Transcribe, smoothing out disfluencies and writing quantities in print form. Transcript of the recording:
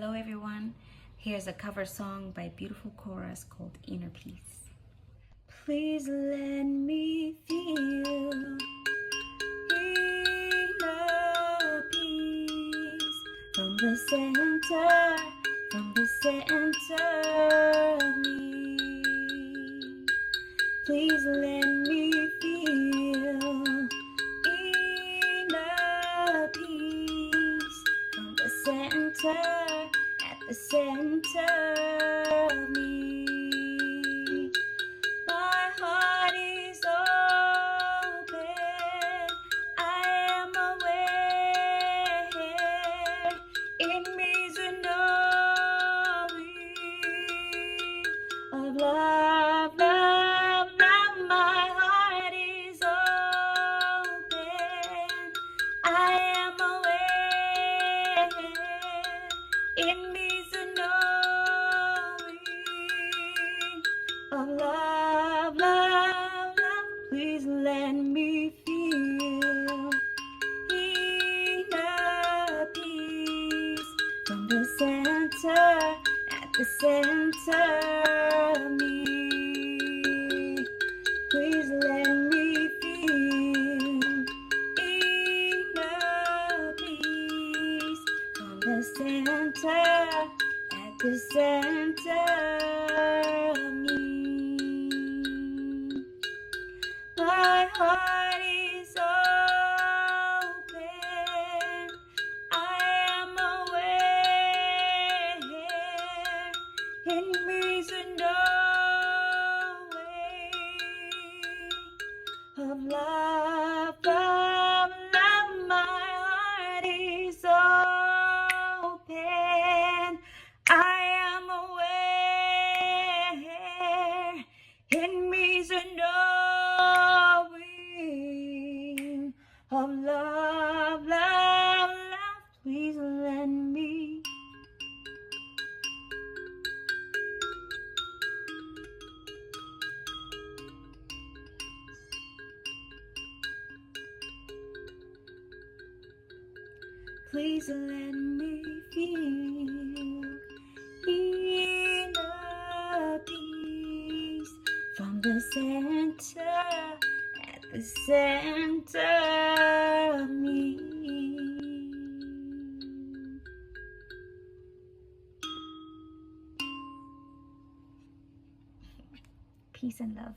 Hello everyone, here's a cover song by Beautiful Chorus called Inner Peace. Please let me feel inner peace from the center of me. Please let me feel inner peace from the center, at the center of me. My heart is open, I am aware, in me is a knowing of love, love, love. My heart is open, I am aware, in me is a knowing of love, love, love. Please let me feel inner peace from the center, at the center of me. Please let me feel inner peace from the center, at the center of me. My heart is open, I am aware, in me is a knowing of love, love, love. My heart is open, I am aware, in me is a knowing of love, love, love. Please let me Please let me feel inner peace from the center, at the center of me. Peace and love.